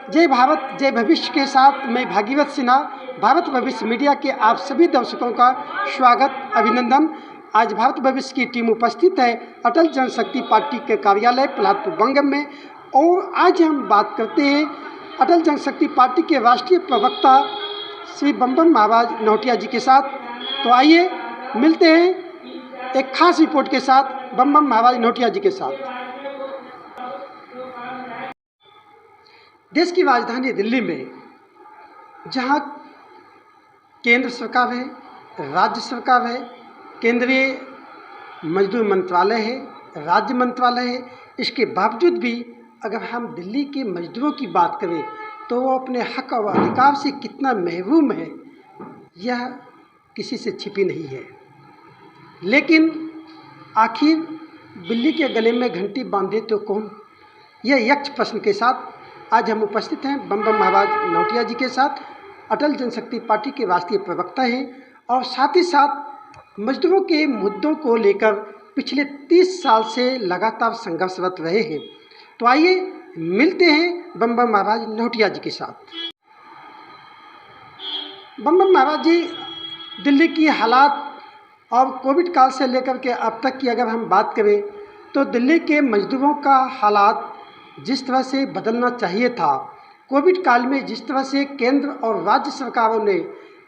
जय भारत जय भविष्य के साथ मैं भागीरथ सिन्हा भारत भविष्य मीडिया के आप सभी दर्शकों का स्वागत अभिनंदन। आज भारत भविष्य की टीम उपस्थित है अटल जनशक्ति पार्टी के कार्यालय प्रहलादपुर बंगम में, और आज हम बात करते हैं अटल जनशक्ति पार्टी के राष्ट्रीय प्रवक्ता श्री बम महाराज नौटिया जी के साथ। तो आइए मिलते हैं एक खास रिपोर्ट के साथ बम महाराज नौटिया जी के साथ। देश की राजधानी दिल्ली में जहां केंद्र सरकार है, राज्य सरकार है, केंद्रीय मजदूर मंत्रालय है, राज्य मंत्रालय है, इसके बावजूद भी अगर हम दिल्ली के मजदूरों की बात करें तो वो अपने हक और अधिकार से कितना महरूम है यह किसी से छिपी नहीं है। लेकिन आखिर बिल्ली के गले में घंटी बांधे तो कौन, यह यक्ष प्रश्न के साथ आज हम उपस्थित हैं बम महाराज नौटिया जी के साथ। अटल जनशक्ति पार्टी के राष्ट्रीय प्रवक्ता हैं और साथ ही साथ मजदूरों के मुद्दों को लेकर पिछले 30 साल से लगातार संघर्षरत रहे हैं। तो आइए मिलते हैं बम महाराज नौटिया जी के साथ। बम महाराज जी, दिल्ली की हालात और कोविड काल से लेकर के अब तक की अगर हम बात करें तो दिल्ली के मजदूरों का हालात जिस तरह से बदलना चाहिए था, कोविड काल में जिस तरह से केंद्र और राज्य सरकारों ने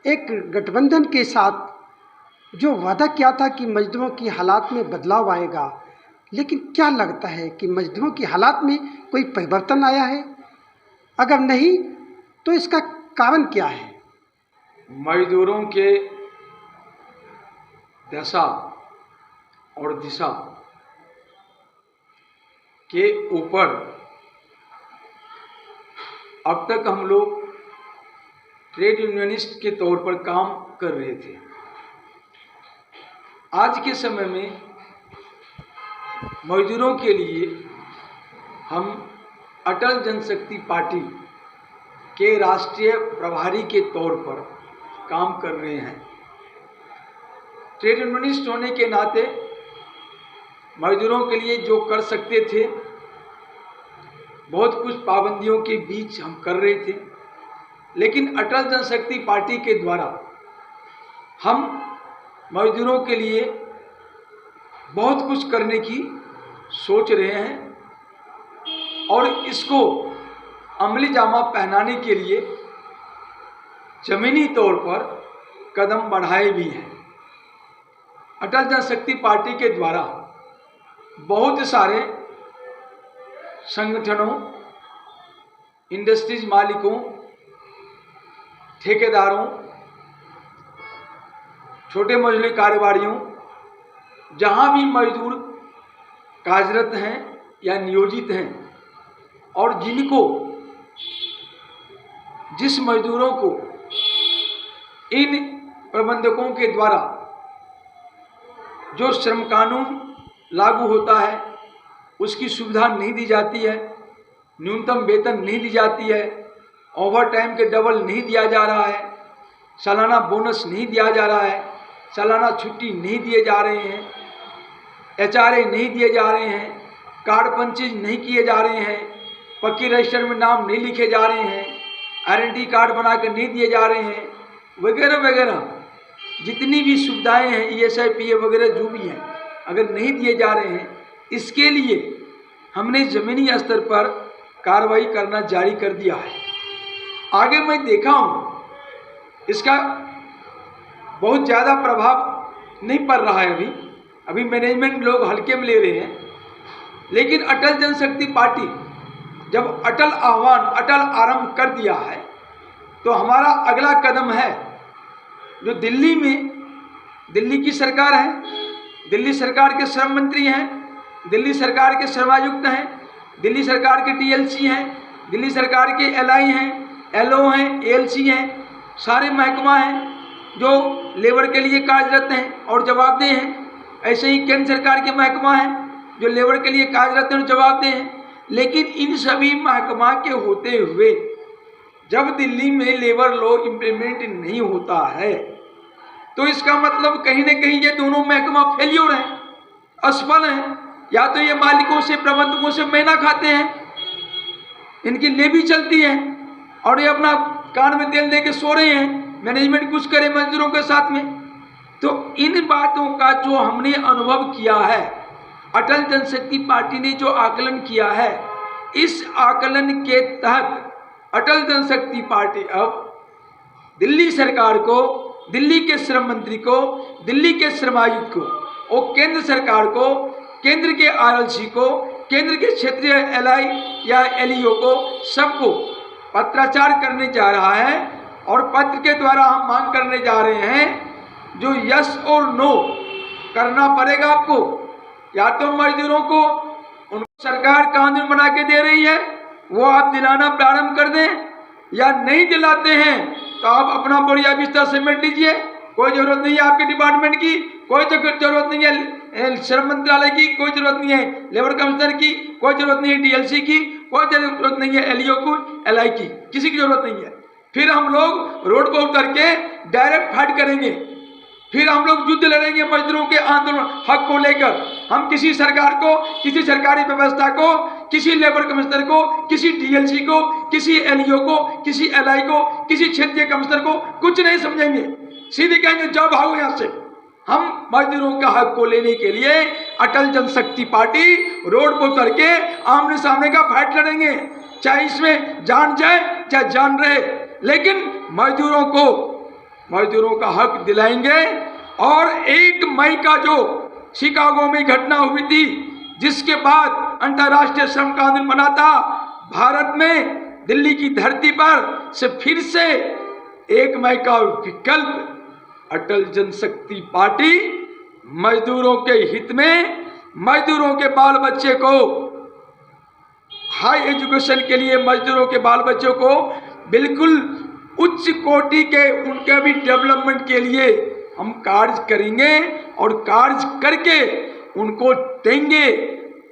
एक गठबंधन के साथ जो वादा किया था कि मजदूरों की हालात में बदलाव आएगा, लेकिन क्या लगता है कि मजदूरों की हालात में कोई परिवर्तन आया है? अगर नहीं तो इसका कारण क्या है? मजदूरों के दशा और दिशा के ऊपर अब तक हम लोग ट्रेड यूनियनिस्ट के तौर पर काम कर रहे थे। आज के समय में मजदूरों के लिए हम अटल जनशक्ति पार्टी के राष्ट्रीय प्रभारी के तौर पर काम कर रहे हैं। ट्रेड यूनियनिस्ट होने के नाते मजदूरों के लिए जो कर सकते थे बहुत कुछ पाबंदियों के बीच हम कर रहे थे, लेकिन अटल जनशक्ति पार्टी के द्वारा हम मजदूरों के लिए बहुत कुछ करने की सोच रहे हैं और इसको अमली जामा पहनाने के लिए जमीनी तौर पर कदम बढ़ाए भी हैं। अटल जनशक्ति पार्टी के द्वारा बहुत सारे संगठनों, इंडस्ट्रीज मालिकों, ठेकेदारों, छोटे मजदूरी कारोबारियों, जहां भी मजदूर कार्यरत हैं या नियोजित हैं और जिस मजदूरों को इन प्रबंधकों के द्वारा जो श्रम कानून लागू होता है उसकी सुविधा नहीं दी जाती है, न्यूनतम वेतन नहीं दी जाती है, ओवर टाइम के डबल नहीं दिया जा रहा है, सालाना बोनस नहीं दिया जा रहा है, सालाना छुट्टी नहीं दिए जा रहे हैं, एचआरए नहीं दिए जा रहे हैं, कार्ड पंचेज नहीं किए जा रहे हैं, पक्की रजिस्टर में नाम नहीं लिखे जा रहे हैं, आइडेंटिटी कार्ड बना कर नहीं दिए जा रहे हैं, वगैरह वगैरह जितनी भी सुविधाएं हैं, ESI PF वगैरह जो भी हैं, अगर नहीं दिए जा रहे हैं, इसके लिए हमने ज़मीनी स्तर पर कार्रवाई करना जारी कर दिया है। आगे मैं देखा हूँ इसका बहुत ज़्यादा प्रभाव नहीं पड़ रहा है। अभी मैनेजमेंट लोग हल्के में ले रहे हैं, लेकिन अटल जनशक्ति पार्टी जब अटल आह्वान, अटल आरंभ कर दिया है तो हमारा अगला कदम है जो दिल्ली में, दिल्ली की सरकार है, दिल्ली सरकार के श्रम मंत्री हैं, दिल्ली सरकार के श्रमायुक्त हैं, दिल्ली सरकार के TLC हैं, दिल्ली सरकार के LI हैं, LO हैं, ALC हैं, सारे महकमा हैं जो लेबर के लिए कार्यरत हैं और जवाबदेह हैं। ऐसे ही केंद्र सरकार के महकमा हैं जो लेबर के लिए कार्यरत हैं और जवाबदेह हैं। लेकिन इन सभी महकमा के होते हुए जब दिल्ली में लेबर लॉ इम्प्लीमेंट नहीं होता है तो इसका मतलब कहीं ना कहीं ये दोनों महकमा फेल्योर हैं, असफल हैं। या तो ये मालिकों से, प्रबंधकों से मैना खाते हैं इनकी लेवी चलती है और ये अपना कान में तेल दे के सो रहे हैं, मैनेजमेंट कुछ करे मजदूरों के साथ में। तो इन बातों का जो हमने अनुभव किया है, अटल जनशक्ति पार्टी ने जो आकलन किया है, इस आकलन के तहत अटल जनशक्ति पार्टी अब दिल्ली सरकार को, दिल्ली के श्रम मंत्री को, दिल्ली के श्रम आयुक्त को और केंद्र सरकार को, केंद्र के आरएलसी को, केंद्र के क्षेत्रीय एलआई या एलईओ को, सबको पत्राचार करने जा रहा है। और पत्र के द्वारा हम मांग करने जा रहे हैं, जो यस और नो करना पड़ेगा आपको। या तो मजदूरों को उनको सरकार कानून बना के दे रही है वो आप दिलाना प्रारंभ कर दें, या नहीं दिलाते हैं तो आप अपना बोरिया बिस्तर समेट लीजिए। कोई जरूरत नहीं है आपके डिपार्टमेंट की, कोई जरूरत नहीं है श्रम मंत्रालय की, कोई जरूरत नहीं है लेबर कमिश्नर की, कोई जरूरत नहीं है डीएलसी की, कोई जरूरत नहीं है एलईओ को, एलआई की, किसी की जरूरत नहीं है। फिर हम लोग रोड पर उतर के डायरेक्ट फाइट करेंगे, फिर हम लोग युद्ध लड़ेंगे मजदूरों के आंदोलन हक को लेकर। हम किसी सरकार को, किसी सरकारी व्यवस्था को, किसी लेबर कमिश्नर को, किसी डीएलसी को, किसी एलईओ को, किसी एलआई को, किसी क्षेत्रीय कमिश्नर को कुछ नहीं समझेंगे, सीधे कहेंगे जाओ भागो यहाँ से। हम मजदूरों का हक को लेने के लिए अटल जनशक्ति पार्टी रोड पर उतर के आमने सामने का फाइट लड़ेंगे, चाहे इसमें जान जाए चाहे जान रहे, लेकिन मजदूरों का हक दिलाएंगे। और 1 मई का जो शिकागो में घटना हुई थी, जिसके बाद अंतर्राष्ट्रीय श्रम कानून बना था, भारत में दिल्ली की धरती पर से फिर से 1 मई का विकल्प अटल जनशक्ति पार्टी मजदूरों के हित में, मजदूरों के बाल बच्चे को हाई एजुकेशन के लिए, मजदूरों के बाल बच्चों को बिल्कुल उच्च कोटि के उनके भी डेवलपमेंट के लिए हम कार्य करेंगे और कार्य करके उनको देंगे।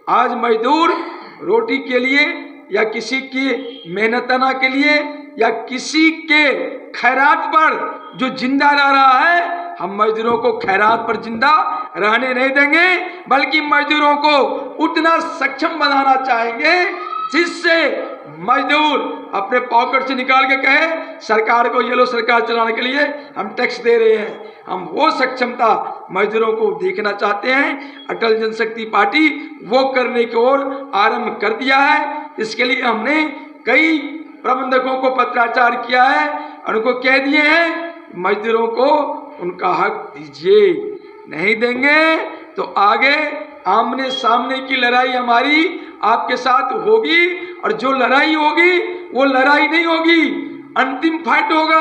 आज मजदूर रोटी के लिए या किसी की मेहनतना के लिए या किसी के खैरात पर जो जिंदा रह रहा है, हम मजदूरों को खैरात पर जिंदा रहने नहीं देंगे, बल्कि मजदूरों को उतना सक्षम बनाना चाहेंगे जिससे मजदूर अपने पॉकेट से निकाल के कहे सरकार को, ये लो सरकार चलाने के लिए हम टैक्स दे रहे हैं। हम वो सक्षमता मजदूरों को देखना चाहते हैं। अटल जनशक्ति पार्टी वो करने की ओर आरंभ कर दिया है। इसके लिए हमने कई प्रबंधकों को पत्राचार किया है, उनको कह दिए हैं मजदूरों को उनका हक दीजिए, नहीं देंगे तो आगे आमने सामने की लड़ाई हमारी आपके साथ होगी। और जो लड़ाई होगी वो लड़ाई नहीं होगी, अंतिम फाइट होगा,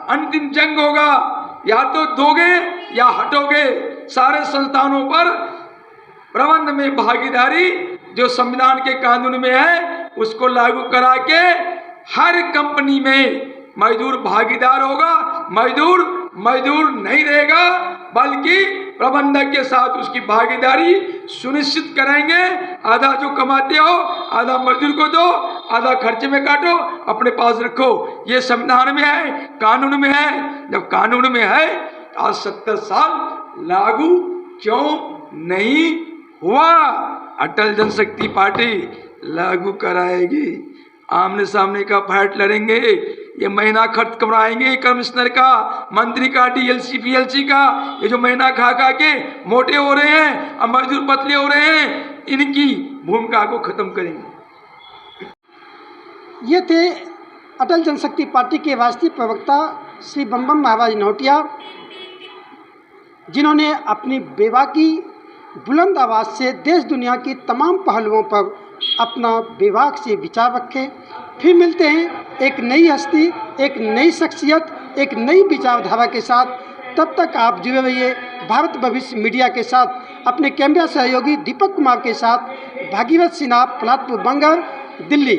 अंतिम जंग होगा। या तो दोगे या हटोगे। सारे संस्थानों पर प्रबंध में भागीदारी जो संविधान के कानून में है उसको लागू करा के हर कंपनी में मजदूर भागीदार होगा। मजदूर नहीं रहेगा, बल्कि प्रबंधक के साथ उसकी भागीदारी सुनिश्चित करेंगे। आधा जो कमाते हो आधा मजदूर को दो, आधा खर्चे में काटो, अपने पास रखो। ये संविधान में है, कानून में है। जब कानून में है आज 70 साल लागू क्यों नहीं हुआ? अटल जनशक्ति पार्टी लागू कराएगी। आमने सामने का फाइट लड़ेंगे। ये महीना खर्च कराएंगे कमिश्नर का, मंत्री का, डीएलसी पीएलसी का। ये जो महीना खा के मोटे हो रहे हैं और मजदूर पतले हो रहे हैं, इनकी भूमिका को खत्म करेंगे। ये थे अटल जनशक्ति पार्टी के राष्ट्रीय प्रवक्ता श्री बम महाराज नौटिया, जिन्होंने अपनी बेबाकी बुलंद आवाज़ से देश दुनिया की तमाम पहलुओं पर अपना बेबाक से विचार रखे। फिर मिलते हैं एक नई हस्ती, एक नई शख्सियत, एक नई विचारधारा के साथ। तब तक आप जुड़े रहिए भारत भविष्य मीडिया के साथ। अपने कैमरा सहयोगी दीपक कुमार के साथ भागीरथ सिन्हा, पलाटपुर बंगर, दिल्ली।